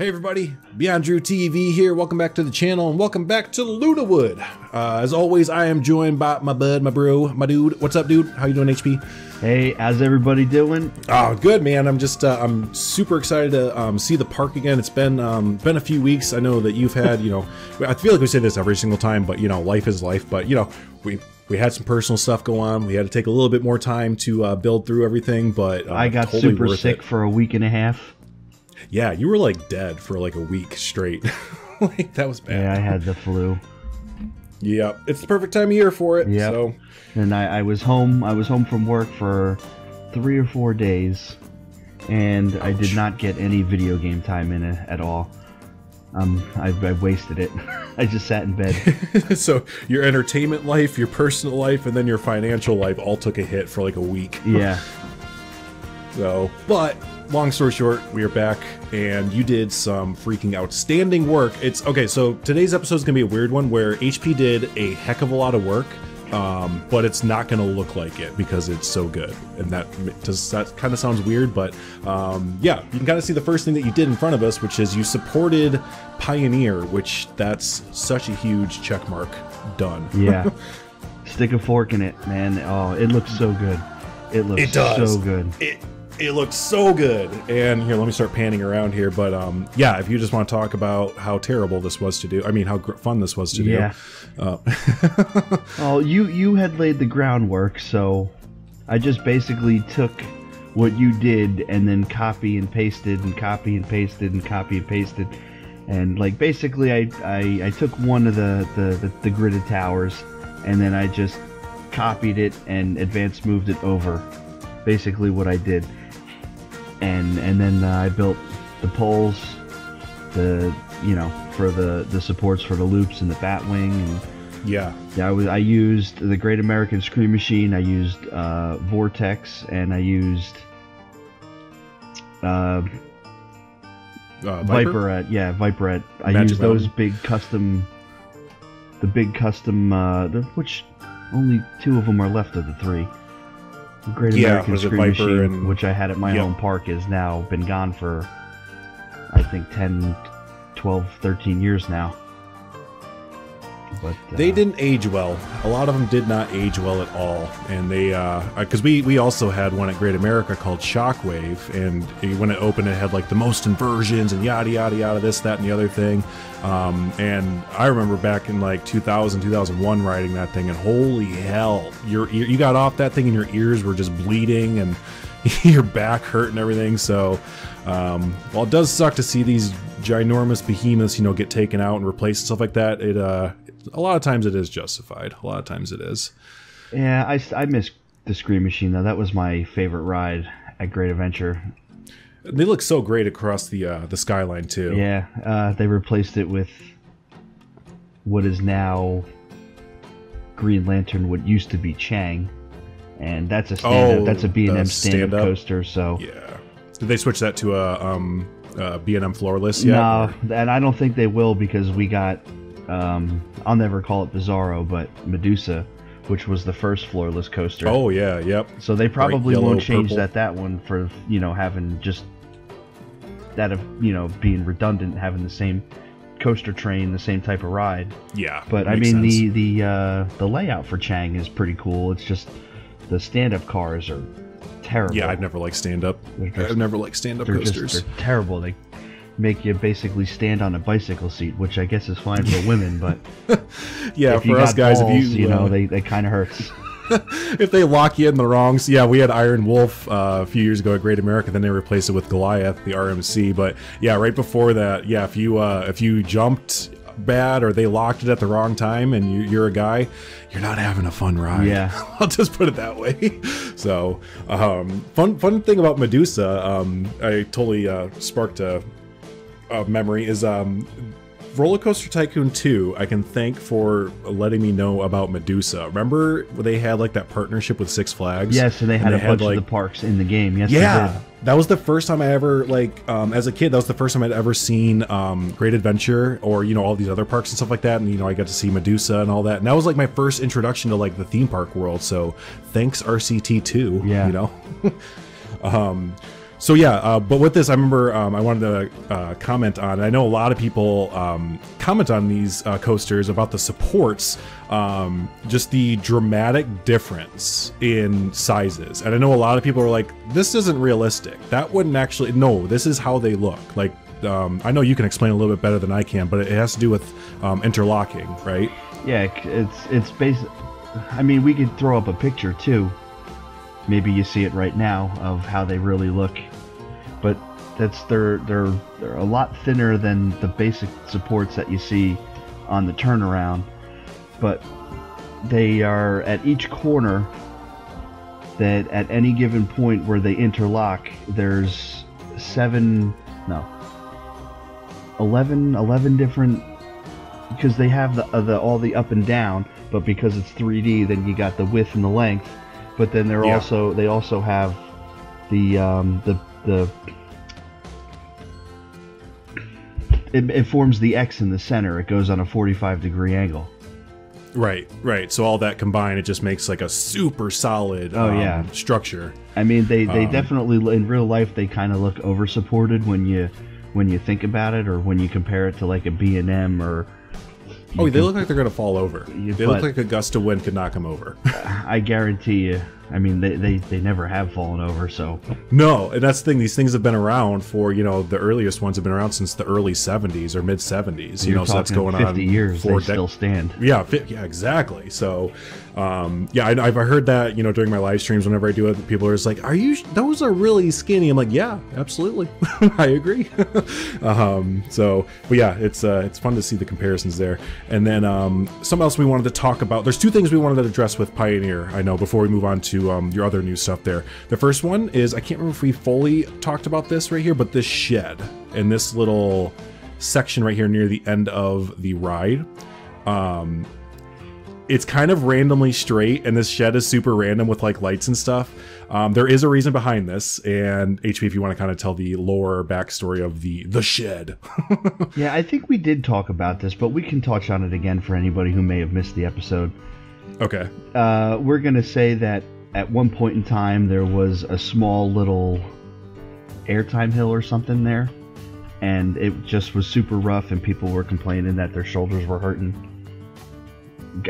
Hey everybody, BeyondDrewTV here. Welcome back to the channel and welcome back to LunaWood. As always, I am joined by my bud, my bro, my dude. What's up, dude? How you doing, HP? Hey, how's everybody doing? Oh, good, man. I'm just I'm super excited to see the park again. It's been a few weeks. I know that you've had, I feel like we say this every single time, but life is life. But we had some personal stuff go on. We had to take a little bit more time to build through everything. But I got totally super sick for a week and a half. Yeah, you were like dead for like a week straight. Like that was bad. Yeah, I had the flu. Yeah, it's the perfect time of year for it. Yeah. So. And I was home. I was home from work for 3 or 4 days, and I did not get any video game time in it at all. I wasted it. I just sat in bed. So your entertainment life, your personal life, and then your financial life all took a hit for like a week. Yeah. So, but long story short, we are back, and you did some freaking outstanding work. It's okay. So today's episode is gonna be a weird one where HP did a heck of a lot of work. But it's not going to look like it because it's so good, and that kind of sounds weird, but yeah, you can kind of see the first thing that you did in front of us, which is you supported Pioneer, which that's such a huge check mark done. Yeah. Stick a fork in it, man. Oh, it looks so good. It looks so good. It looks so good. And here, let me start panning around here. But yeah, if you just want to talk about how terrible this was to do, I mean, how fun this was to do. Oh, you had laid the groundwork, so I just basically took what you did and then copy and pasted and copy and pasted and copy and pasted. And like basically I took one of the gridded towers and then I just copied it and advanced moved it over. Basically what I did. And then I built the poles, for the supports for the loops and the Batwing, and yeah, I used the Great American Scream Machine. I used Vortex, and I used Viperette. Yeah, Viperette. I used those big custom, which only 2 of them are left of the 3. The Great American Scream Machine, which I had at my home park, has now been gone for, I think, 10, 12, 13 years now. But they didn't age well. A lot of them did not age well at all. And they, because we also had one at Great America called Shockwave, and when it opened, it had like the most inversions and yada yada yada, this, that, and the other thing. And I remember back in like 2000, 2001 riding that thing, and holy hell, you got off that thing and your ears were just bleeding and your back hurt and everything. So while it does suck to see these ginormous behemoths, get taken out and replaced and stuff like that, it a lot of times it is justified. A lot of times it is. Yeah, I miss the Scream Machine though. That was my favorite ride at Great Adventure. They look so great across the skyline too. Yeah, they replaced it with what is now Green Lantern, what used to be Chang, and that's a stand-up. That's a B&M stand-up coaster. So yeah, did they switch that to a B&M floorless yet? No, and I don't think they will, because we got I'll never call it Bizarro, but Medusa, which was the first floorless coaster. Oh yeah, yep. So they probably won't change that one for having just that of being redundant, having the same coaster train, the same type of ride. Yeah, but I mean the layout for Chang is pretty cool. It's just the stand-up cars are terrible. Yeah, I've never liked stand-up. I've never liked stand-up coasters. They're terrible. They make you basically stand on a bicycle seat, which I guess is fine for women, but yeah, for us guys, balls, if they kind of hurts. If they lock you in the wrongs, yeah, we had Iron Wolf a few years ago at Great America. Then they replaced it with Goliath, the RMC. But yeah, right before that, yeah, if you jumped bad or they locked it at the wrong time and you're a guy, you're not having a fun ride. Yeah, I'll just put it that way. So fun thing about Medusa, I totally sparked a memory, is RollerCoaster Tycoon 2, I can thank for letting me know about Medusa. Remember they had like that partnership with Six Flags? Yes, and they had a bunch of the parks in the game. Yes, yeah, they did. That was the first time I ever, like, as a kid, that was the first time I'd ever seen Great Adventure or, all these other parks and stuff like that. And, I got to see Medusa and all that. And that was like my first introduction to like the theme park world. So thanks RCT2, yeah. So yeah, but with this, I remember I wanted to comment on. I know a lot of people comment on these coasters about the supports, just the dramatic difference in sizes. And I know a lot of people are like, "This isn't realistic. That wouldn't actually." No, this is how they look. Like I know you can explain a little bit better than I can, but it has to do with interlocking, right? Yeah, it's basic. I mean, we could throw up a picture too. Maybe you see it right now of how they really look, but they're a lot thinner than the basic supports that you see on the turnaround. But they are at each corner. That at any given point where they interlock, there's 11 different, because they have all the up and down, but because it's 3D, then you got the width and the length. But then they also have it forms the X in the center. It goes on a 45-degree angle. Right. So all that combined, it just makes like a super solid structure. I mean, they definitely, in real life, they kind of look over-supported when you think about it, or when you compare it to like a B&M or... Oh, they look like they're going to fall over. They look like a gust of wind could knock them over. I guarantee you. I mean, they never have fallen over, so... No, and that's the thing. These things have been around for, the earliest ones have been around since the early 70s or mid-70s. So that's going 50 on 50 years, they still stand. Yeah, exactly. So, I've heard that, during my live streams, whenever I do it, people are just like, those are really skinny. I'm like, yeah, absolutely. I agree. But yeah, it's fun to see the comparisons there. And then something else we wanted to talk about. There's two things we wanted to address with Pioneer, I know, before we move on to your other new stuff there. The first one is, I can't remember if we fully talked about this right here, but this shed and this little section right here near the end of the ride, it's kind of randomly straight, and this shed is super random with like lights and stuff. There is a reason behind this, and HP, if you want to kind of tell the lore backstory of the shed. Yeah, I think we did talk about this, but we can touch on it again for anybody who may have missed the episode. Okay. We're gonna say that at one point in time there was a small little airtime hill or something there, and it just was super rough, and people were complaining that their shoulders were hurting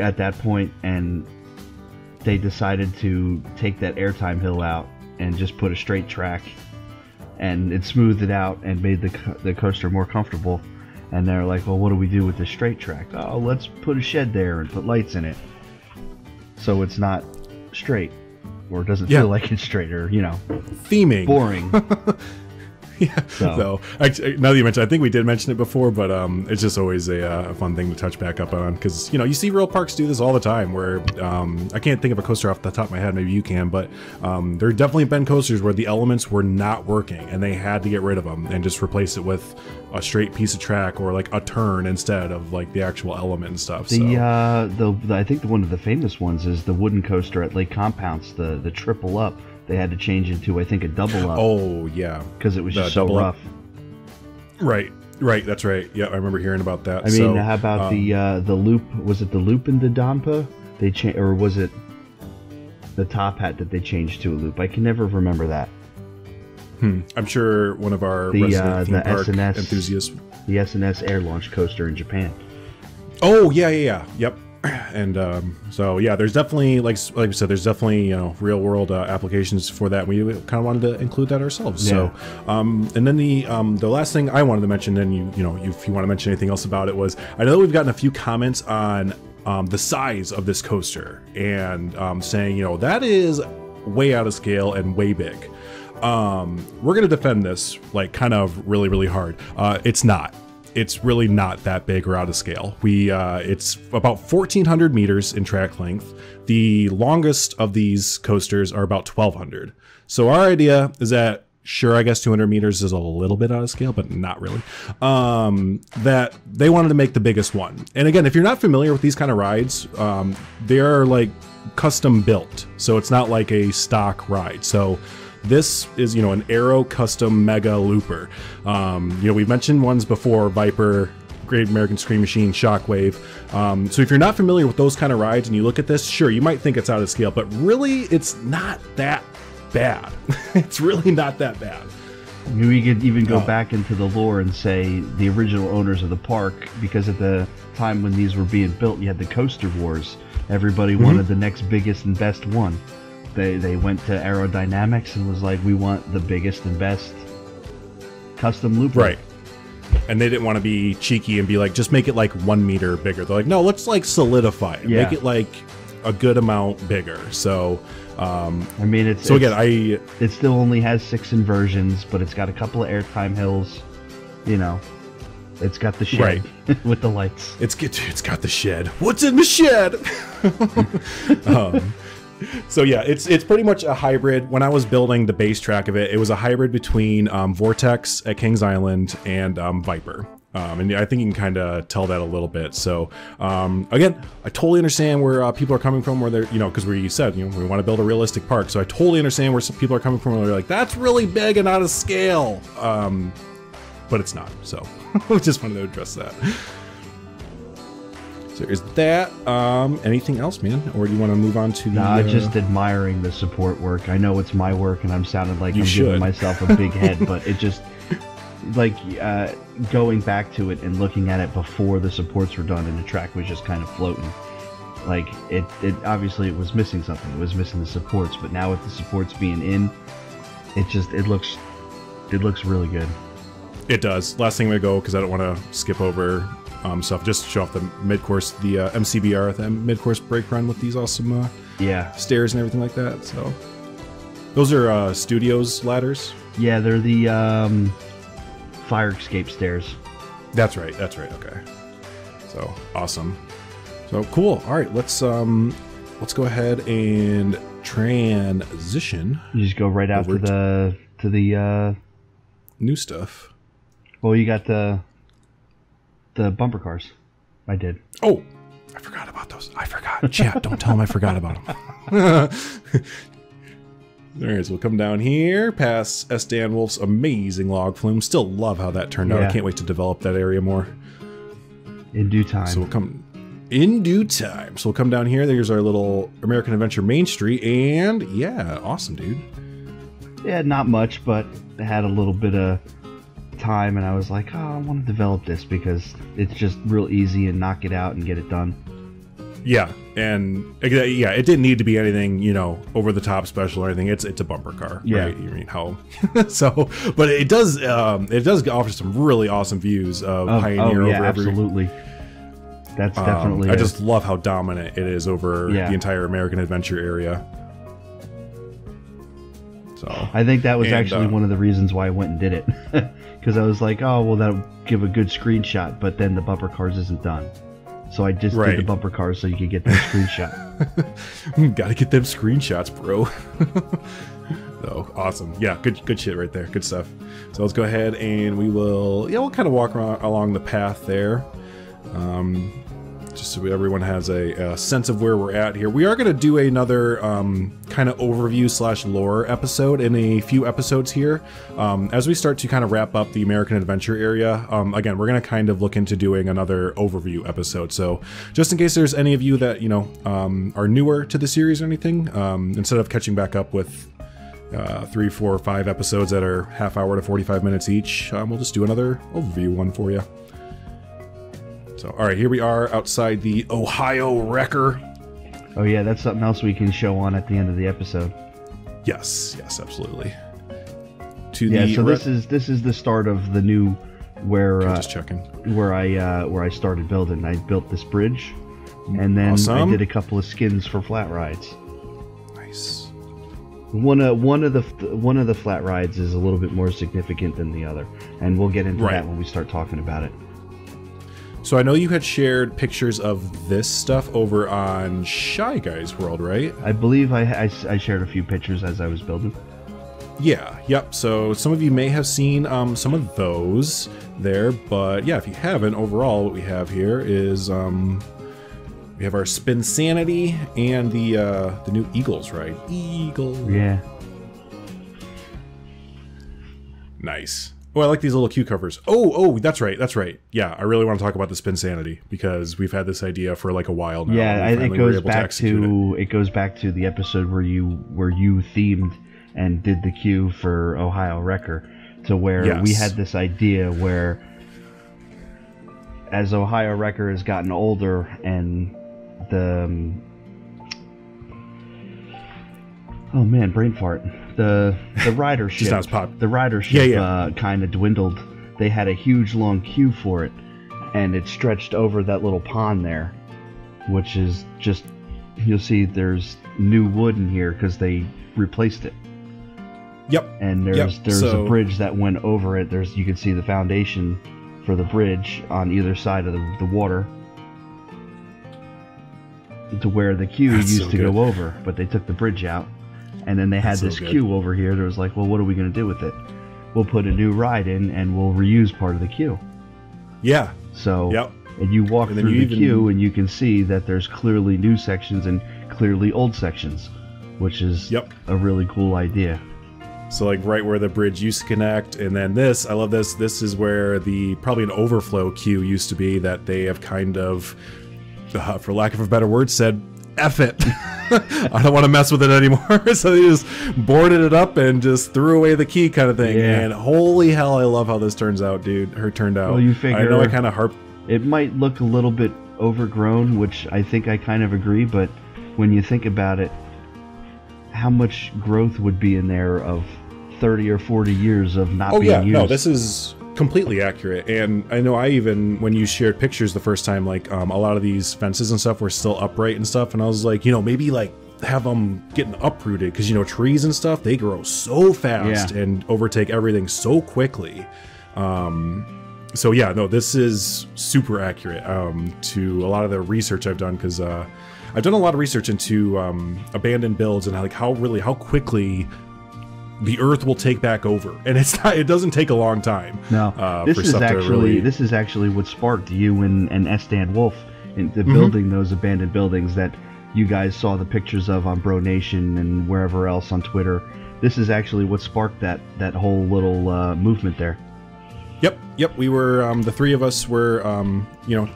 at that point, and they decided to take that airtime hill out and just put a straight track, and it smoothed it out and made the coaster more comfortable. And they're like, well, what do we do with the straight track? Oh, let's put a shed there and put lights in it, so it's not straight, or it doesn't feel like it's straight, or theming, boring. Yeah. So now that you mention, I think we did mention it before, but it's just always a fun thing to touch back up on, because you see real parks do this all the time. Where I can't think of a coaster off the top of my head. Maybe you can, but there have definitely been coasters where the elements were not working, and they had to get rid of them and just replace it with a straight piece of track, or like a turn instead of like the actual element and stuff. I think one of the famous ones is the wooden coaster at Lake Compounce, the triple up. They had to change into, I think, a double up. Oh, yeah. Because it was just so rough. Right, that's right. Yeah, I remember hearing about that. I mean, how about the loop? Was it the loop in the Dampa? Or was it the top hat that they changed to a loop? I can never remember that. I'm sure one of our resident theme park enthusiasts. The S&S air launch coaster in Japan. Oh, yeah. Yep. And so yeah, there's definitely like we said, there's definitely real world applications for that. We kind of wanted to include that ourselves. Yeah. So and then the last thing I wanted to mention, and if you want to mention anything else about it, was I know that we've gotten a few comments on the size of this coaster, and saying that is way out of scale and way big. We're gonna defend this like kind of really hard. It's not. It's really not that big or out of scale. It's about 1,400 meters in track length. The longest of these coasters are about 1,200. So our idea is that, sure, I guess 200 meters is a little bit out of scale, but not really. That they wanted to make the biggest one. And again, if you're not familiar with these kind of rides, they are like custom built. So it's not like a stock ride. So this is, an Aero custom mega looper. We've mentioned ones before: Viper, Great American Scream Machine, Shockwave. So if you're not familiar with those kind of rides and you look at this, sure, you might think it's out of scale, but really it's not that bad. It's really not that bad. We could even go back into the lore and say the original owners of the park, because at the time when these were being built, you had the coaster wars. Everybody wanted the next biggest and best one. They went to aerodynamics and was like, we want the biggest and best custom loop. Right. And they didn't want to be cheeky and be like, just make it like 1 meter bigger. They're like, no, let's like solidify it. Yeah. Make it like a good amount bigger. So, I mean, it still only has 6 inversions, but it's got a couple of airtime hills. You know, it's got the shed with the lights. It's got the shed. What's in the shed? So yeah, it's pretty much a hybrid. When I was building the base track of it, it was a hybrid between Vortex at Kings Island and Viper. And I think you can kind of tell that a little bit. So again, I totally understand where people are coming from, where they're, you know, because we said, you know, we want to build a realistic park. So I totally understand where some people are coming from, where they're like, that's really big and out of scale. But it's not. So I just wanted to address that. So is that anything else, man? Or do you want to move on to the... just admiring the support work. I know it's my work and I'm sounding like I'm giving myself a big head, but it just, like, going back to it and looking at it before the supports were done and the track was just kind of floating. Like, it obviously it was missing something. It was missing the supports, but now with the supports being in, it looks really good. It does. Last thing we go, because I don't want to skip over stuff, just show off the mid-course, the MCBR, the mid-course brake run with these awesome stairs and everything like that. So those are Studios ladders. Yeah, they're the fire escape stairs. That's right. Okay. So awesome. So cool. All right, let's go ahead and transition. You just go right out to the new stuff. Well, you got the bumper cars. I did. Oh, I forgot about those. I forgot. Chat, don't tell them I forgot about them. Alright, so we'll come down here, past SDanWolf's amazing log flume. Still love how that turned out. I can't wait to develop that area more. In due time. So we'll come... In due time. So we'll come down here. There's our little American Adventure Main Street. And, yeah, awesome, dude. Yeah, not much, but I had a little bit of time, and I was like, oh, I want to develop this because it's just real easy and knock it out and get it done. Yeah, and yeah, it didn't need to be anything, you know, over the top special or anything. It's a bumper car, right? You mean how? So, but it does offer some really awesome views of Pioneer over absolutely. That's definitely. I just love how dominant it is over the entire American Adventure area. So I think that was actually one of the reasons why I went and did it, because I was like, oh well, that'll give a good screenshot, but then the bumper cars isn't done. So I just did the bumper cars so you could get that screenshot. Gotta get them screenshots, bro. So awesome. Yeah, good shit right there. Good stuff. So let's go ahead and we'll kind of walk along the path there. Just so everyone has a sense of where we're at here. We are going to do another kind of overview / lore episode in a few episodes here. As we start to kind of wrap up the American Adventure area, again, we're going to kind of look into doing another overview episode. So just in case there's any of you that, you know, are newer to the series or anything, instead of catching back up with 3, 4, 5 episodes that are half hour to 45 minutes each, we'll just do another overview one for you. So, all right, here we are outside the Ohio Wrecker. Oh yeah, that's something else we can show on at the end of the episode. Yes, absolutely. So this is the start of the new just checking where I started building. I built this bridge, and then I did a couple of skins for flat rides. Nice. One of the flat rides is a little bit more significant than the other, and we'll get into that when we start talking about it. So I know you had shared pictures of this stuff over on Shy Guy's World, right? I believe I shared a few pictures as I was building. Yeah, yep. So some of you may have seen some of those there, but yeah, if you haven't, overall what we have here is we have our Spinsanity and the new Eagles, right? Eagle. Yeah. Nice. Oh, I like these little cue covers. Oh, that's right. Yeah, I really want to talk about the Spinsanity because we've had this idea for like a while now. Yeah, it goes back to the episode where you themed and did the cue for Ohio Wrecker. to where Yes. we had this idea where, as Ohio Wrecker has gotten older and the oh man, brain fart. The ridership kind of dwindled. They had a huge long queue for it, and it stretched over that little pond there, which is just, you'll see there's new wood in here because they replaced it. Yep. And there's a bridge that went over it. You can see the foundation for the bridge on either side of the water, to where the queue used to go over, but they took the bridge out. And then they had this queue over here. There was like, well, what are we going to do with it? We'll put a new ride in, and we'll reuse part of the queue. Yeah. So, and you walk through the queue, and you can see that there's clearly new sections and clearly old sections, which is a really cool idea. So like right where the bridge used to connect, and then this, I love this. This is where probably an overflow queue used to be that they have kind of, for lack of a better word, said, F it. I don't want to mess with it anymore. So they just boarded it up and just threw away the key kind of thing. Yeah. And holy hell, I love how this turns out, dude. Turned out. Well, you figure, I know I kind of harp. It might look a little bit overgrown, which I think I kind of agree, but when you think about it, how much growth would be in there of 30 or 40 years of not being used? No, this is completely accurate. And I know when you shared pictures the first time, like a lot of these fences and stuff were still upright and stuff, and I was like, maybe like have them getting uprooted, because trees and stuff, they grow so fast and overtake everything so quickly. So yeah, no, this is super accurate to a lot of the research I've done, because I've done a lot of research into abandoned builds and how quickly the Earth will take back over, and it doesn't take a long time. No, this is actually what sparked you and SDanWolf into building those abandoned buildings that you guys saw the pictures of on Bro Nation and wherever else on Twitter. This is actually what sparked that whole little movement there. Yep. We were the three of us were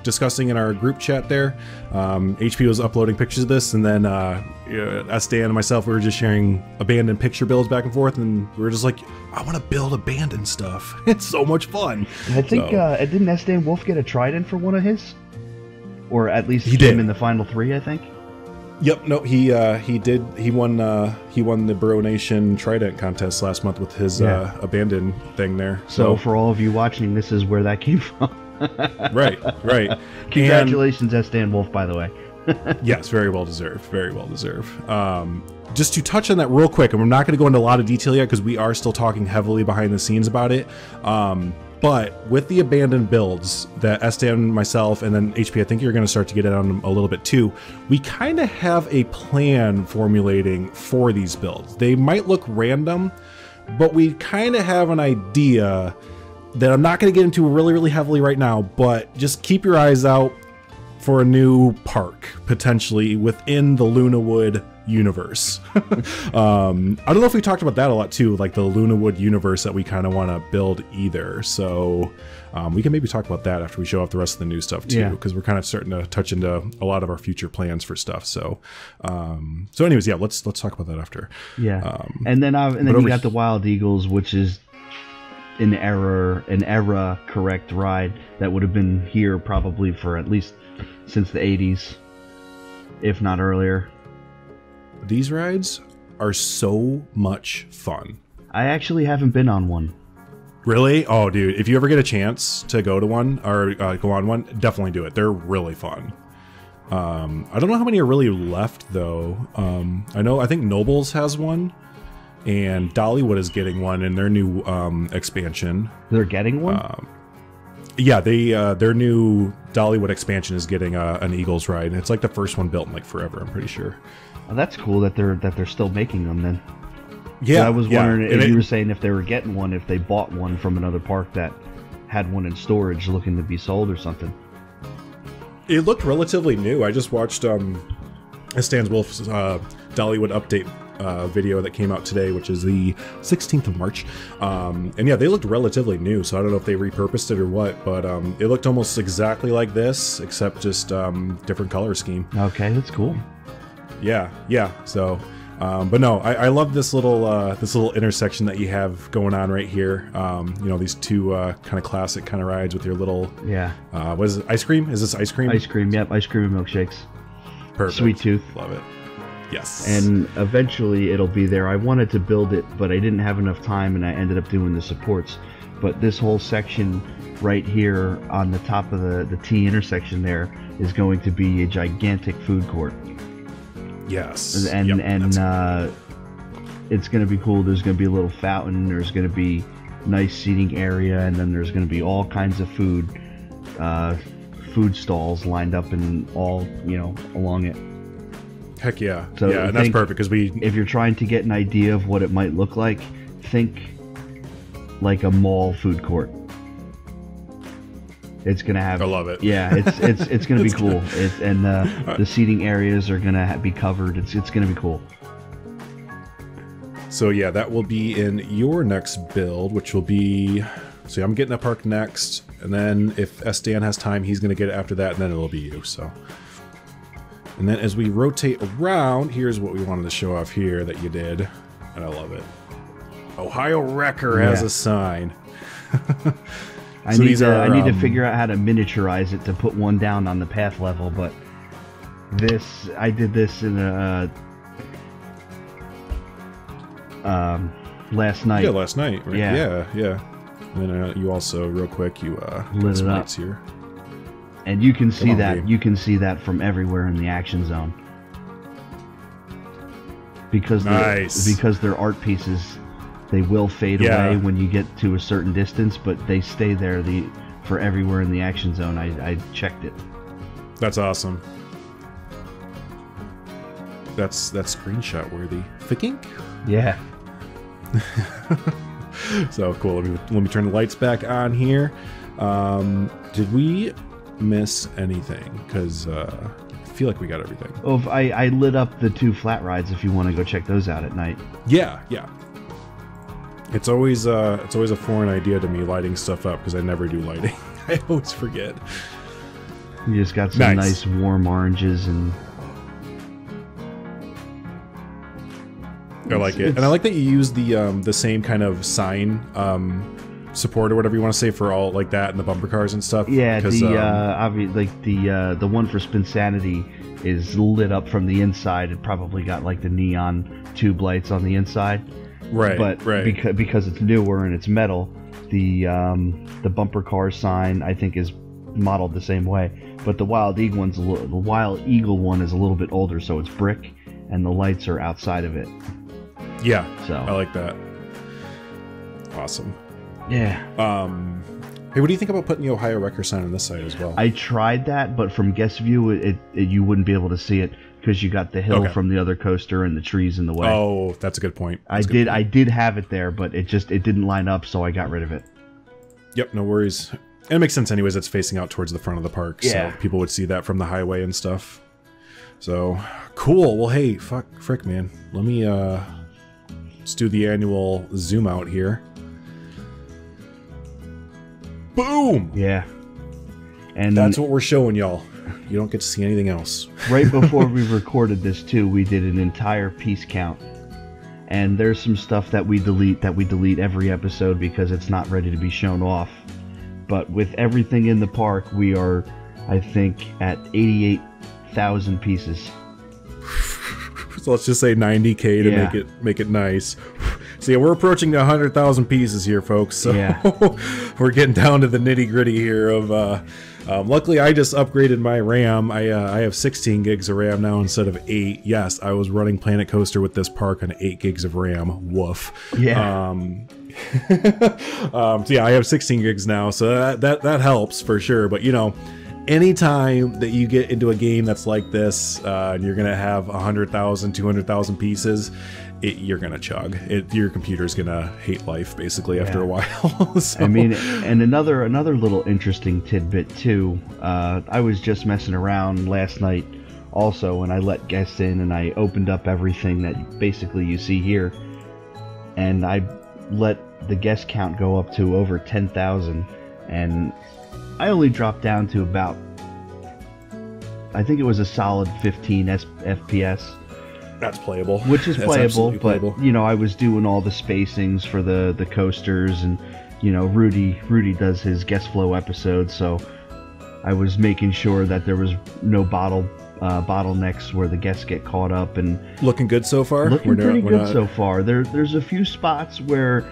discussing in our group chat there. HP was uploading pictures of this, and then SDan and myself, we were just sharing abandoned picture builds back and forth, and we were just like, I want to build abandoned stuff. It's so much fun. I think didn't SDanWolf get a trident for one of his, or at least he did in the final 3, I think. Yep, no, he did. He won the Bro Nation Trident contest last month with his abandoned thing there. So for all of you watching, this is where that came from. Right. Congratulations, SDanWolf, by the way. Yes, very well deserved. Very well deserved. Just to touch on that real quick, and we're not going to go into a lot of detail yet because we are still talking heavily behind the scenes about it. But with the abandoned builds that SDan, myself, and then HP, I think you're going to start to get it on a little bit too, we kind of have a plan formulating for these builds. They might look random, but we kind of have an idea that I'm not going to get into really, really heavily right now, but just keep your eyes out for a new park, potentially, within the LunaWood universe. I don't know if we talked about that a lot too, like the LunaWood universe that we kind of want to build either. So we can maybe talk about that after we show off the rest of the new stuff too, because we're kind of starting to touch into a lot of our future plans for stuff. So anyways, let's talk about that after. And then you got the Wild Eagles, which is an era correct ride that would have been here probably for at least since the 80s, if not earlier. These rides are so much fun. I actually haven't been on one. Really? Oh, dude, if you ever get a chance to go to one or go on one, definitely do it. They're really fun. I don't know how many are really left, though. I think Nobles has one, and Dollywood is getting one in their new expansion. They're getting one? Yeah, their new Dollywood expansion is getting an Eagles ride. It's like the first one built in like forever, I'm pretty sure. Oh, that's cool that they're still making them then. Yeah, so I was wondering if you were saying if they were getting one, if they bought one from another park that had one in storage looking to be sold or something. It looked relatively new. I just watched SDanWolf's Dollywood update video that came out today, which is the 16th of March. And yeah, they looked relatively new, so I don't know if they repurposed it or what, but it looked almost exactly like this, except just different color scheme. Okay, that's cool. Yeah. So But no, I love this little intersection that you have going on right here. You know, these two kind of classic kind of rides with your little what is it? Ice cream? Is this ice cream? Ice cream, yep, ice cream and milkshakes. Perfect. Sweet Tooth. Love it. Yes. And eventually it'll be there. I wanted to build it, but I didn't have enough time, and I ended up doing the supports. But this whole section right here on the top of the T intersection there is going to be a gigantic food court. Yes. And it's going to be cool. There's going to be a little fountain. There's going to be nice seating area, and then there's going to be all kinds of food stalls lined up and all, you know, along it. Heck yeah. So yeah, and that's perfect because if you're trying to get an idea of what it might look like, think like a mall food court. It's gonna have. I love it. Yeah, it's gonna be cool. And the seating areas are gonna be covered. It's gonna be cool. So yeah, that will be in your next build, which will be. So I'm getting a park next, and then if SDan has time, he's gonna get it after that, and then it'll be you. So. And then as we rotate around, here's what we wanted to show off here that you did, and I love it. Ohio Wrecker has a sign. I need to figure out how to miniaturize it to put one down on the path level, but I did this in last night. Yeah, last night. Right? Yeah. And then you also, real quick, you lit it up here. And you can see that. You can see that from everywhere in the action zone. Because they're art pieces, they will fade away when you get to a certain distance, but they stay there for everywhere in the action zone. I checked it. That's awesome. That's screenshot worthy. Ficking? Yeah. So cool. Let me turn the lights back on here. Did we miss anything? Because I feel like we got everything. Oh, I lit up the 2 flat rides if you want to go check those out at night. Yeah. It's always a foreign idea to me lighting stuff up because I never do lighting. I always forget. You just got some nice warm oranges and. I like it, and I like that you use the same kind of sign support or whatever you want to say for all like that and the bumper cars and stuff. Yeah, the one for Spinsanity is lit up from the inside. It probably got like the neon tube lights on the inside. Right. But because it's newer and it's metal, the bumper car sign I think is modeled the same way. But the Wild Eagle one is a little bit older, so it's brick, and the lights are outside of it. Yeah. So I like that. Awesome. Yeah. Hey, what do you think about putting the Ohio Wrecker sign on this side as well? I tried that, but from guest view, you wouldn't be able to see it because you got the hill from the other coaster and the trees in the way. Oh, that's a good point. I did have it there, but it didn't line up, so I got rid of it. Yep, no worries. And it makes sense anyways. It's facing out towards the front of the park, so people would see that from the highway and stuff. So cool. Well, hey, frick, man. Let me let's do the annual zoom out here. Boom! Yeah. And that's what we're showing y'all. You don't get to see anything else. Right before we recorded this too, we did an entire piece count. And there's some stuff that we delete every episode because it's not ready to be shown off. But with everything in the park, we are, I think, at 88,000 pieces. So let's just say 90K to make it nice. So yeah, we're approaching 100,000 pieces here, folks. So we're getting down to the nitty gritty here of. Luckily, I just upgraded my RAM. I have 16 gigs of RAM now instead of 8. Yes, I was running Planet Coaster with this park on 8 gigs of RAM. Woof. Yeah. So yeah, I have 16 gigs now, so that helps for sure. But you know, anytime that you get into a game that's like this, and you're gonna have 100,000, 200,000 pieces, you're gonna chug. Your computer's gonna hate life basically after a while. So. I mean, and another little interesting tidbit too. I was just messing around last night, also, and I let guests in and I opened up everything that basically you see here, and I let the guest count go up to over 10,000, and I only dropped down to about, I think it was a solid 15 FPS. That's playable. Which is That's playable, absolutely but playable. you know, I was doing all the spacings for the coasters, and you know, Rudy does his guest flow episodes, so I was making sure that there was no bottlenecks where the guests get caught up. And Looking good so far. looking pretty good so far. There's a few spots where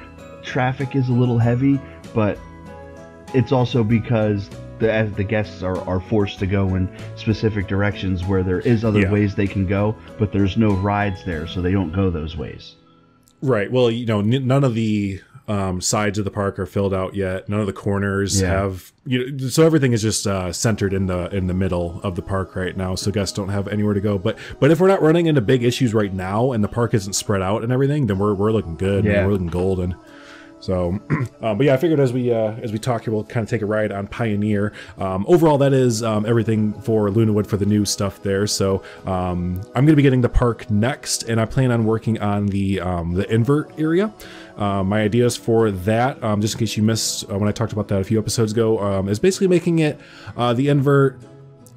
traffic is a little heavy, but it's also because the guests are forced to go in specific directions where there is other ways they can go, but there's no rides there, so they don't go those ways. Right. Well, you know, none of the sides of the park are filled out yet. None of the corners have, you know, so everything is just centered in the middle of the park right now, so guests don't have anywhere to go. But if we're not running into big issues right now and the park isn't spread out and everything, then we're looking good. Man. We're looking golden. So, but yeah, I figured as we talk here, we'll kind of take a ride on Pioneer. Overall, that is everything for LunaWood for the new stuff there. So I'm going to be getting the park next, and I plan on working on the invert area. My ideas for that, just in case you missed when I talked about that a few episodes ago, is basically making it the invert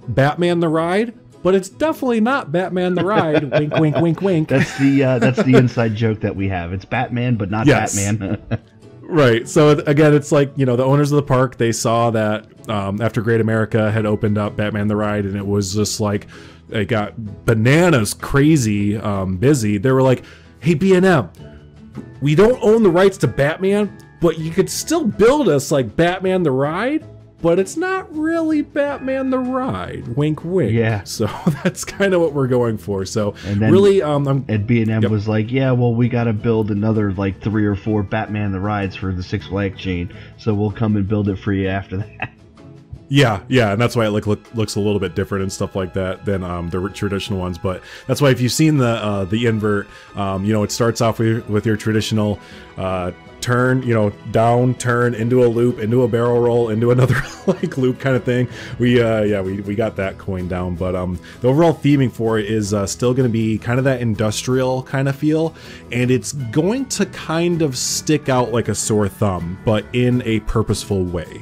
Batman the Ride. But it's definitely not Batman the Ride. Wink, wink, wink, wink. That's the inside joke that we have. It's Batman, but not Batman. Right. So again, it's like, you know, the owners of the park, they saw that after Great America had opened up Batman the Ride, and it was just like, it got bananas crazy busy. They were like, hey, B&M, we don't own the rights to Batman, but you could still build us like Batman the Ride, but it's not really Batman the Ride. Wink, wink. Yeah. So that's kind of what we're going for. So and then, really, and B&M was like, yeah, well, we got to build another like 3 or 4 Batman the Rides for the Six Flags chain, so we'll come and build it for you after that. Yeah, and that's why it looks a little bit different and stuff like that than the traditional ones. But that's why if you've seen the invert, you know, it starts off with your traditional turn, you know, down, turn, into a loop, into a barrel roll, into another like loop kind of thing. We got that coin down, but the overall theming for it is still going to be kind of that industrial kind of feel, and it's going to kind of stick out like a sore thumb, but in a purposeful way.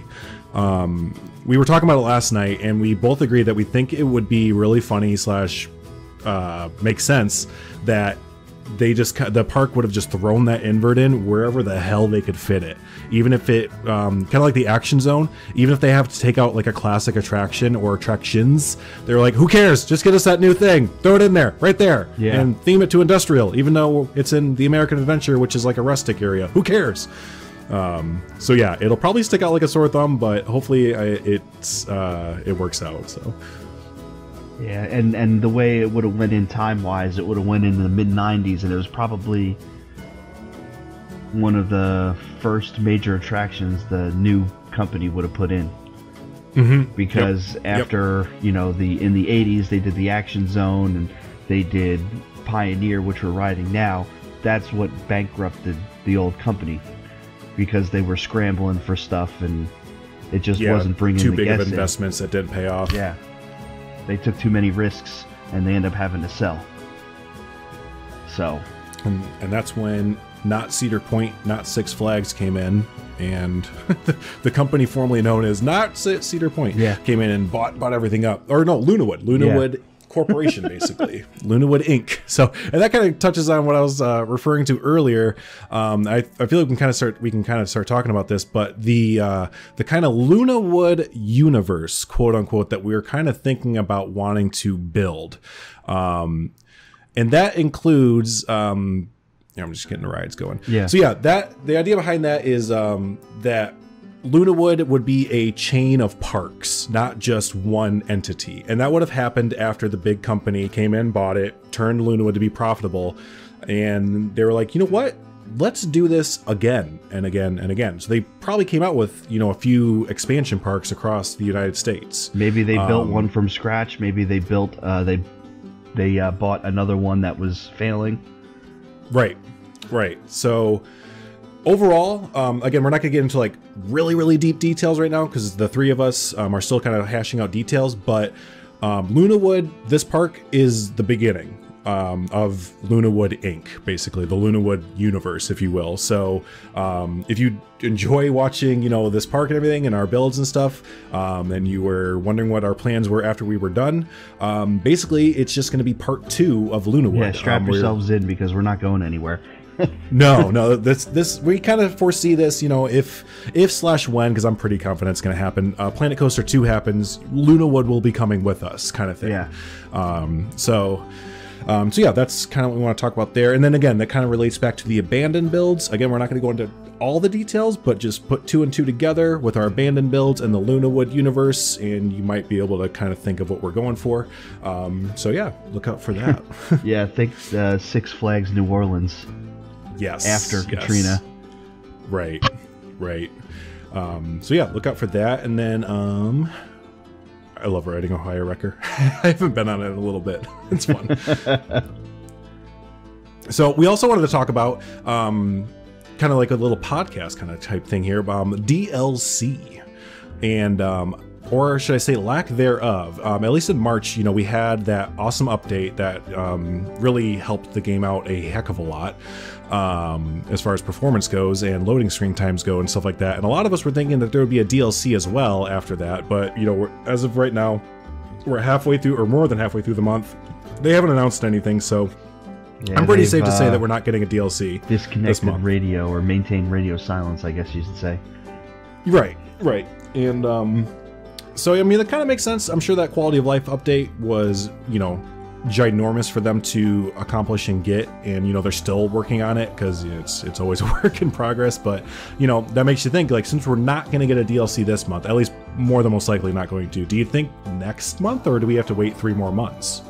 We were talking about it last night, and we both agreed that we think it would be really funny / make sense that the park would have just thrown that invert in wherever the hell they could fit it. Even if it, kind of like the action zone, even if they have to take out like a classic attraction or attractions, they're like, who cares? Just get us that new thing. Throw it in there, right there. Yeah. And theme it to industrial, even though it's in the American Adventure, which is like a rustic area. Who cares? So yeah, it'll probably stick out like a sore thumb, but hopefully it works out. So yeah, and the way it would have went in time-wise, it would have went in the mid-90s, and it was probably one of the first major attractions the new company would have put in. Because after, you know, in the 80s, they did the Action Zone, and they did Pioneer, which we're riding now. That's what bankrupted the old company, because they were scrambling for stuff, and it just wasn't bringing too the big of guests investments that didn't pay off. Yeah. They took too many risks, and they end up having to sell. So, and that's when not Cedar Point, not Six Flags came in, and the company formerly known as not Cedar Point came in and bought everything up. Or no, LunaWood Corporation, basically. LunaWood Inc. So, and that kind of touches on what I was referring to earlier. I feel like we can kind of start talking about this, but the kind of LunaWood universe, quote unquote, that we're kind of thinking about wanting to build, and that includes. I'm just getting the rides going. Yeah. So yeah, the idea behind that is that LunaWood would be a chain of parks, not just one entity. And that would have happened after the big company came in, bought it, turned LunaWood to be profitable. And they were like, you know what? Let's do this again and again and again. So they probably came out with, you know, a few expansion parks across the United States. Maybe they built one from scratch. Maybe they built, they bought another one that was failing. Right. So overall, again, we're not going to get into like really deep details right now because the three of us are still kind of hashing out details, but LunaWood, this park is the beginning. of LunaWood Inc., basically the LunaWood universe, if you will. So if you enjoy watching, you know, this park and everything and our builds and stuff, and you were wondering what our plans were after we were done, basically it's just going to be part 2 of LunaWood. Yeah, strap yourselves in because we're not going anywhere. No, this we kind of foresee this, you know, if/when, because I'm pretty confident it's going to happen. Planet Coaster 2 happens, LunaWood will be coming with us, kind of thing. Yeah. So yeah, that's kind of what we want to talk about there. And then again, that kind of relates back to the abandoned builds. Again, we're not going to go into all the details, but just put 2 and 2 together with our abandoned builds and the LunaWood universe, and you might be able to kind of think of what we're going for. So yeah, look out for that. Yeah, think Six Flags New Orleans. Yes. After Katrina. Right. So yeah, look out for that. And then I love riding Ohio Wrecker. I haven't been on it in a little bit. It's fun. So we also wanted to talk about kind of like a little podcast kind of type thing here, DLC, and or should I say lack thereof. At least in March, you know, we had that awesome update that really helped the game out a heck of a lot as far as performance goes and loading screen times go and stuff like that. And a lot of us were thinking that there would be a DLC as well after that, but you know, as of right now, we're halfway through, or more than halfway through the month. They haven't announced anything, so yeah, I'm pretty safe to say that we're not getting a DLC. Disconnected radio, or maintain radio silence, I guess you should say. Right. And so, I mean, that kind of makes sense. I'm sure that quality of life update was, you know, ginormous for them to accomplish and get, and you know, they're still working on it because it's always a work in progress. But you know, that makes you think, like, since we're not going to get a DLC this month, at least more than most likely not going to, do you think next month, or do we have to wait 3 more months?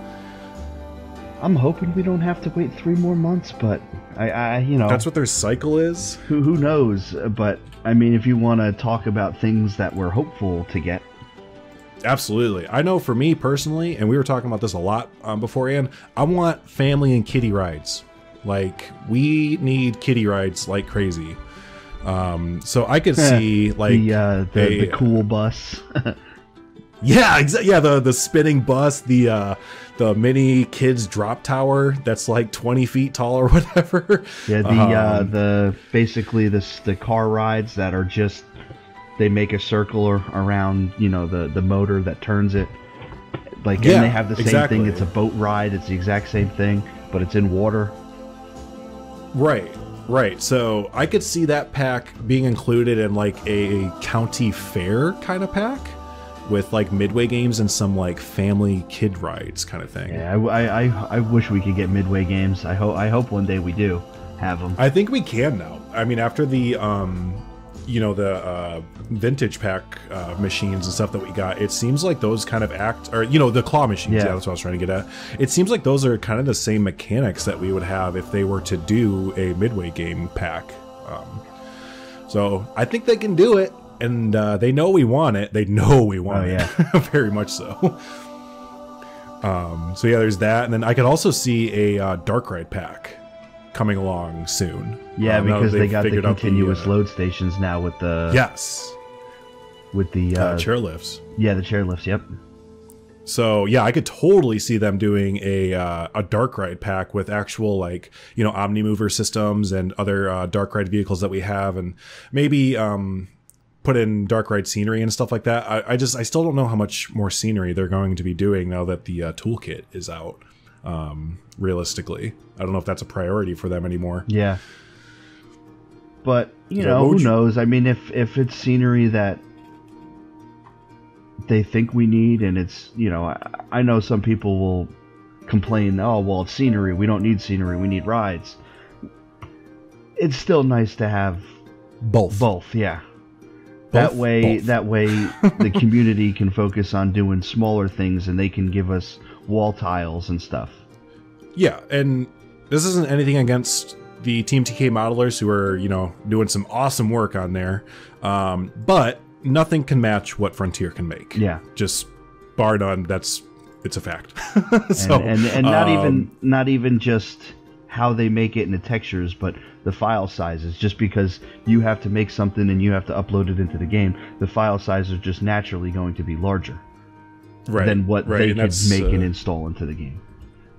I'm hoping we don't have to wait 3 more months, but I you know, that's what their cycle is. Who knows? But I mean, if you want to talk about things that we're hopeful to get. Absolutely. I know for me personally, and we were talking about this a lot beforehand, I want family and kiddie rides. Like, we need kiddie rides like crazy. So I could see like the cool bus. Yeah, exactly. Yeah, the spinning bus, the mini kids drop tower that's like 20 feet tall or whatever. Yeah, the basically the car rides that are just, they make a circle around, you know, the motor that turns it. Like, yeah, and they have the same thing. It's a boat ride. It's the exact same thing, but it's in water. Right. So I could see that pack being included in like a county fair kind of pack with like midway games and some like family kid rides kind of thing. Yeah, I wish we could get midway games. I hope one day we do have them. I think we can now. I mean, after the you know, the vintage pack machines and stuff that we got, it seems like those kind of act, or you know, the claw machines. Yeah, that's what I was trying to get at. It seems like those are kind of the same mechanics that we would have if they were to do a midway game pack. So I think they can do it, and they know we want it. They know we want it. Very much so. So yeah, there's that, and then I could also see a dark ride pack coming along soon. Yeah, because they got the continuous load stations now with the with the chairlifts. Yeah, the chairlifts. Yep. So yeah, I could totally see them doing a dark ride pack with actual, like, you know, Omnimover systems and other dark ride vehicles that we have, and maybe put in dark ride scenery and stuff like that. I still don't know how much more scenery they're going to be doing now that the toolkit is out. Realistically, I don't know if that's a priority for them anymore. Yeah, but you know, who knows? I mean, if it's scenery that they think we need, and it's, you know, I know some people will complain, oh well, it's scenery, we don't need scenery, we need rides. It's still nice to have both. Yeah, that way the community can focus on doing smaller things, and they can give us wall tiles and stuff. Yeah, and this isn't anything against the Team TK modelers who are, you know, doing some awesome work on there, but nothing can match what Frontier can make. Yeah, just bar none. It's a fact. So, and not even just how they make it in the textures, but the file sizes. Just because you have to make something and you have to upload it into the game, the file size is just naturally going to be larger than what they could make and install into the game.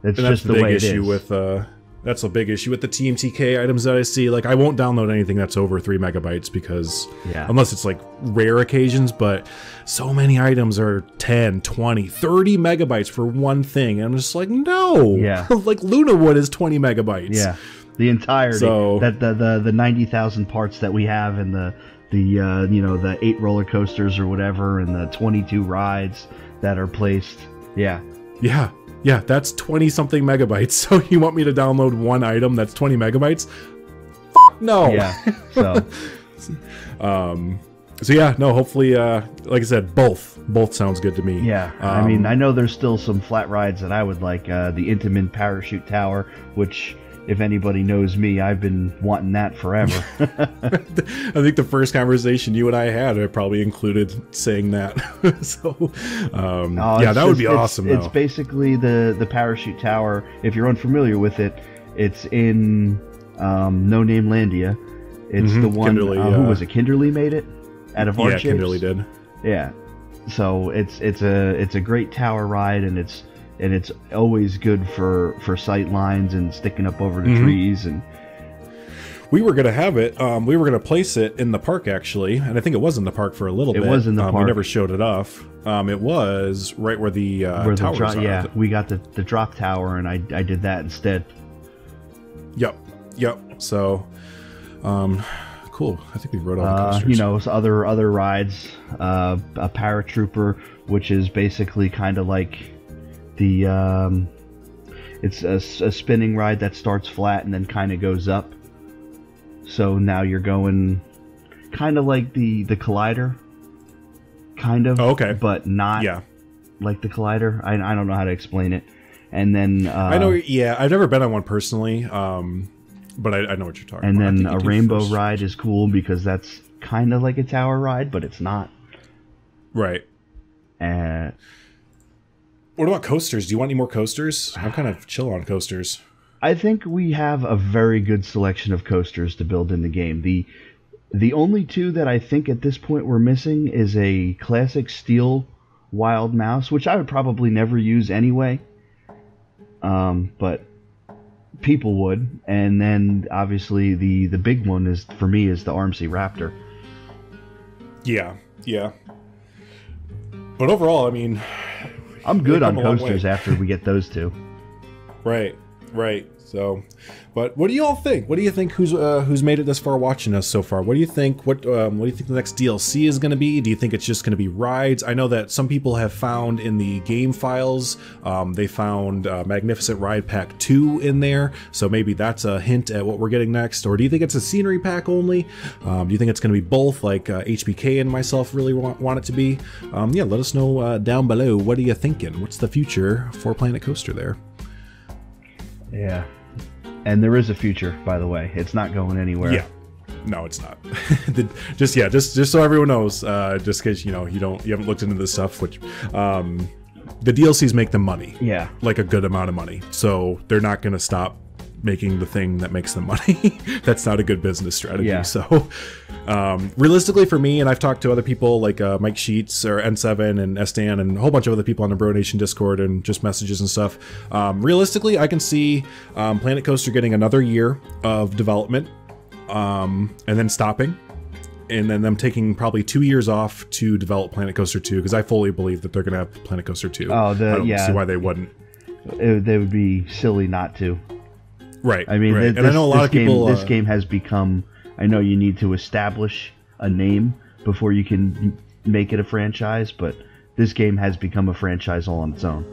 It's just the way it is. That's a big issue with the TMTK items that I see. Like, I won't download anything that's over 3 megabytes because, unless it's like rare occasions, but so many items are 10, 20, 30 megabytes for one thing. And I'm just like, no. Yeah. Like, LunaWood is 20 megabytes. Yeah. The entirety. So, the 90,000 parts that we have and the 8 roller coasters or whatever and the 22 rides that are placed. Yeah. Yeah. Yeah, that's 20-something megabytes. So you want me to download one item that's 20 megabytes? No. Yeah. So. So yeah, no. Hopefully, like I said, both sounds good to me. Yeah. I mean, I know there's still some flat rides that I would like. The Intamin Parachute Tower, which, if anybody knows me, I've been wanting that forever. I think the first conversation you and I had, I probably included saying that. So, yeah, that would be awesome. It's basically the parachute tower. If you're unfamiliar with it, it's in No Name Landia. It's the one. Who was it? Kinderly made it out of hard shapes. Yeah, Kinderly did. Yeah. So it's a great tower ride, and it's always good for sight lines and sticking up over the trees. And we were gonna have it. We were gonna place it in the park actually, and I think it was in the park for a little bit. It was in the park. We never showed it off. It was right where the towers are. Yeah, we got the drop tower, and I did that instead. Yep. So, cool. I think we wrote all the coasters. Other rides. A paratrooper, which is basically kind of like the it's a spinning ride that starts flat and then kind of goes up. So now you're going kind of like the Collider, kind of. Oh, okay. But not like the Collider. I don't know how to explain it. And then I know. Yeah, I've never been on one personally. But I know what you're talking about. And then a rainbow ride is cool because that's kind of like a tower ride, but it's not. Right. What about coasters? Do you want any more coasters? I'm kind of chill on coasters. I think we have a very good selection of coasters to build in the game. The only two that I think at this point we're missing is a classic steel wild mouse, which I would probably never use anyway. But people would. And then obviously the big one is for me is the RMC Raptor. Yeah. But overall, I mean, I'm good on coasters after we get those two. Right. So, but what do you all think? What do you think? Who's made it this far watching us so far? What do you think? What do you think the next DLC is going to be? Do you think it's just going to be rides? I know that some people have found in the game files, they found Magnificent Ride Pack 2 in there, so maybe that's a hint at what we're getting next. Or do you think it's a scenery pack only? Do you think it's going to be both, like HBK and myself really want it to be? Yeah, let us know down below. What are you thinking? What's the future for Planet Coaster there? Yeah. And there is a future, by the way. It's not going anywhere. Yeah. No, it's not. just so everyone knows, just because you haven't looked into this stuff, which the DLCs make them money. Yeah. Like a good amount of money. So they're not going to stop making the thing that makes them money. That's not a good business strategy. Yeah. So realistically for me, and I've talked to other people like Mike Sheets or N7 and SDan and a whole bunch of other people on the Bro Nation Discord and just messages and stuff. Realistically, I can see Planet Coaster getting another year of development and then stopping. And then them taking probably 2 years off to develop Planet Coaster 2, because I fully believe that they're going to have Planet Coaster 2. Oh, I don't see why they wouldn't. They would be silly not to. Right. I mean, right. And I know a lot of people. This game has become. I know you need to establish a name before you can make it a franchise, but this game has become a franchise all on its own.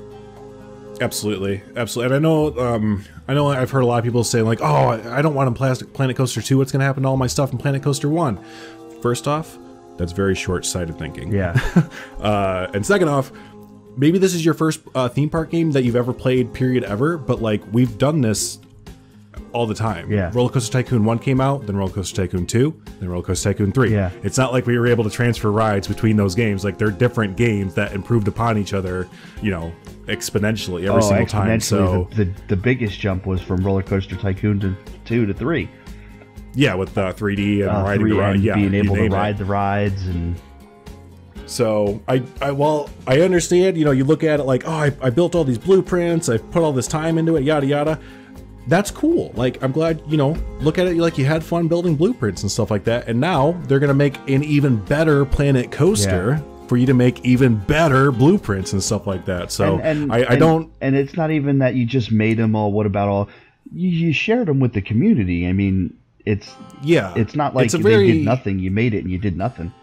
Absolutely. And I know I've heard a lot of people saying like, "Oh, I don't want a Planet Coaster 2. What's going to happen to all my stuff in Planet Coaster 1?" First off, that's very short-sighted thinking. Yeah. And second off, maybe this is your first theme park game that you've ever played, period, ever. But like we've done this all the time. Yeah. RollerCoaster Tycoon 1 came out, then RollerCoaster Tycoon 2, then RollerCoaster Tycoon 3. Yeah. It's not like we were able to transfer rides between those games. Like they're different games that improved upon each other, exponentially every single time. So the biggest jump was from RollerCoaster Tycoon to 2 to 3. Yeah, with 3D and riding the ride. Yeah, being able to ride the rides and. So well, I understand, you know, you look at it like, oh, I built all these blueprints, I put all this time into it, yada yada. That's cool. Like, I'm glad, you know, look at it like you had fun building blueprints and stuff like that. And now they're gonna make an even better Planet Coaster for you to make even better blueprints and stuff like that. So I don't. And it's not even that you just made them all. What about all? You shared them with the community. I mean, it's not like they did nothing. You made it and you did nothing.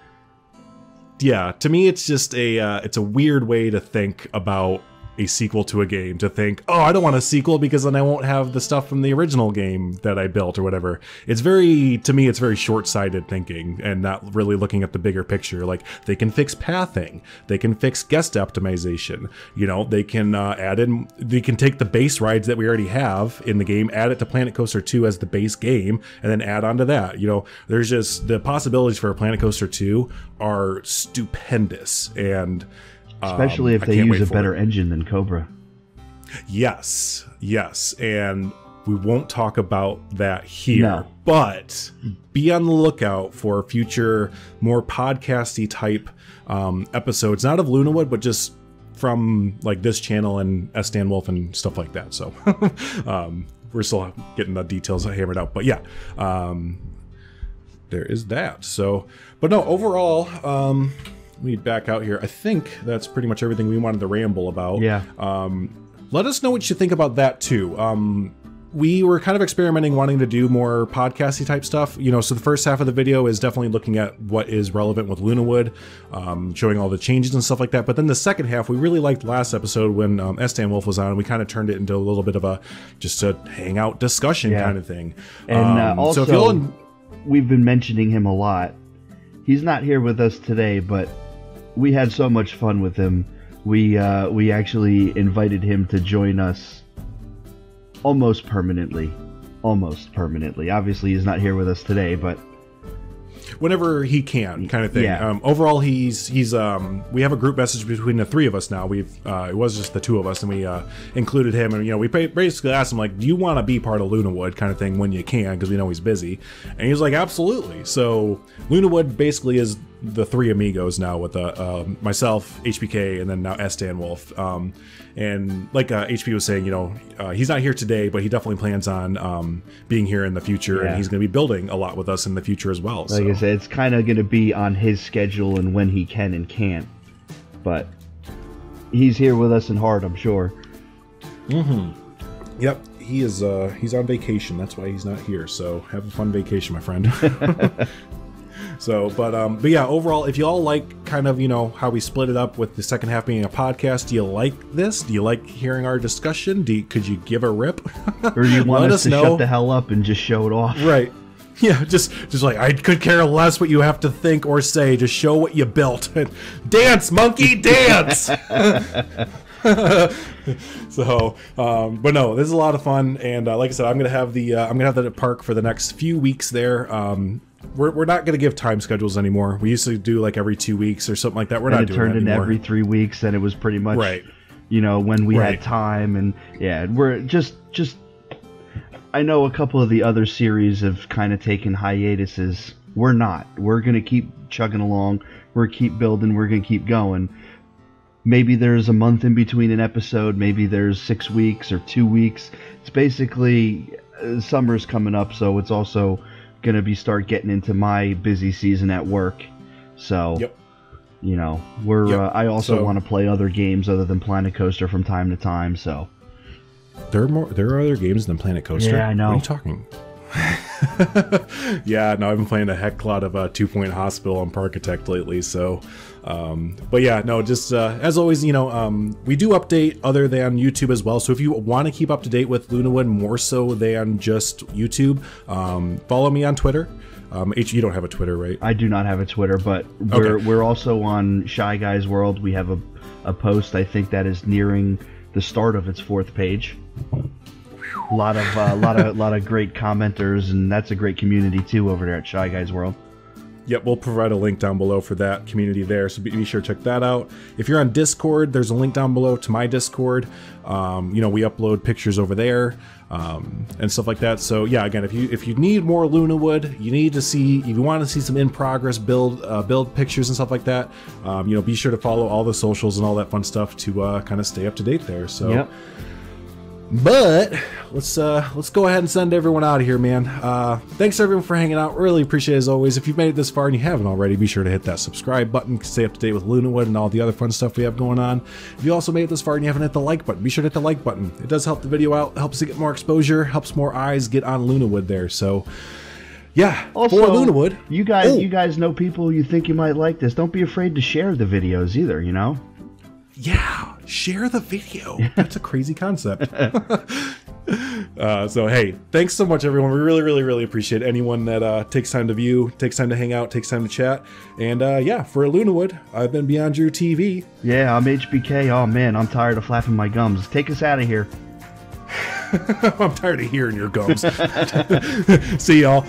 Yeah, to me, it's just it's a weird way to think about a sequel to a game, to think, oh, I don't want a sequel because then I won't have the stuff from the original game that I built or whatever. It's to me, it's very short-sighted thinking and not really looking at the bigger picture. Like, they can fix pathing, they can fix guest optimization, you know, they can they can take the base rides that we already have in the game, add it to Planet Coaster 2 as the base game, and then add on to that. You know, there's just, the possibilities for a Planet Coaster 2 are stupendous, and especially if they use a better engine than Cobra. Yes, and we won't talk about that here, but be on the lookout for future, more podcasty type episodes, not of LunaWood, but just from like this channel and SDanWolf and stuff like that. So we're still getting the details hammered out, but yeah, there is that. So, but no, overall, we back out here. I think that's pretty much everything we wanted to ramble about. Yeah. Let us know what you think about that too. We were kind of experimenting, wanting to do more podcasty type stuff. You know, so the first half of the video is definitely looking at what is relevant with LunaWood, showing all the changes and stuff like that. But then the second half, we really liked last episode when SDanWolf was on, and we kind of turned it into a little bit of a just a hangout discussion kind of thing. And also, so we've been mentioning him a lot. He's not here with us today, but we had so much fun with him. We actually invited him to join us almost permanently. Obviously, he's not here with us today, but whenever he can, kind of thing. Yeah. Overall, he's we have a group message between the three of us now. It was just the two of us, and we included him, and you know, we basically asked him like, do you want to be part of LunaWood kind of thing when you can, because we know he's busy, and he was like, absolutely. So LunaWood basically is the three amigos now, with myself, HPK, and then now SDanWolf. And like HP was saying, you know, he's not here today, but he definitely plans on being here in the future, and he's going to be building a lot with us in the future as well. Like I said, it's kind of going to be on his schedule and when he can and can't, but he's here with us in heart, I'm sure. Yep, he is. He's on vacation. That's why he's not here. So have a fun vacation, my friend. So, but yeah, overall, if you all like kind of, you know, how we split it up with the second half being a podcast, do you like this? Do you like hearing our discussion? Could you give a rip? Or do you want us to shut the hell up and just show it off? Right. Yeah, just like, I could care less what you have to think or say. Just show what you built. Dance, monkey, dance! So, but no, this is a lot of fun, and like I said, I'm gonna have the park for the next few weeks there. We're not going to give time schedules anymore. We used to do like every 2 weeks or something like that. We're not doing that anymore. It turned into every 3 weeks, and it was pretty much, you know, when we had time. And yeah, we're just. I know a couple of the other series have kind of taken hiatuses. We're not. We're going to keep chugging along. We're keep building. We're going to keep going. Maybe there's a month in between an episode. Maybe there's 6 weeks or 2 weeks. It's basically summer's coming up, so it's also gonna be start getting into my busy season at work, so you know, I also want to play other games other than Planet Coaster from time to time. So there are other games than Planet Coaster. Yeah, I know. What are you talking? Yeah, no, I've been playing a heck lot of 2 Point Hospital and Parkitect lately, so but yeah, no, just as always, you know, we do update other than YouTube as well, so if you want to keep up to date with LunaWood more so than just YouTube, follow me on Twitter. You don't have a Twitter, right? I do not have a Twitter, but we're also on Shy Guys World. We have a post, I think, that is nearing the start of its 4th page. A lot of great commenters, and that's a great community too over there at Shy Guys World. Yep, we'll provide a link down below for that community there, so be sure to check that out. If you're on Discord, there's a link down below to my Discord. You know, we upload pictures over there. and stuff like that. So yeah, again, if you need more LunaWood, if you want to see some in progress build pictures and stuff like that, you know, be sure to follow all the socials and all that fun stuff to kind of stay up to date there. So. Yep. But let's go ahead and send everyone out of here, man. Thanks everyone for hanging out. Really appreciate it as always. If you've made it this far and you haven't already, be sure to hit that subscribe button to stay up to date with LunaWood and all the other fun stuff we have going on. If you also made it this far and you haven't hit the like button, be sure to hit the like button. It does help the video out, helps it get more exposure, helps more eyes get on LunaWood there. So yeah, also, for LunaWood, you guys know people you think you might like this. Don't be afraid to share the videos either, you know? Yeah, share the video. That's a crazy concept. So hey, thanks so much everyone. We really appreciate anyone that takes time to view, takes time to hang out, takes time to chat. And yeah, for LunaWood, I've been BeyondDrewTV. Yeah, I'm HBK. Oh man, I'm tired of flapping my gums. Take us out of here. I'm tired of hearing your gums. See y'all.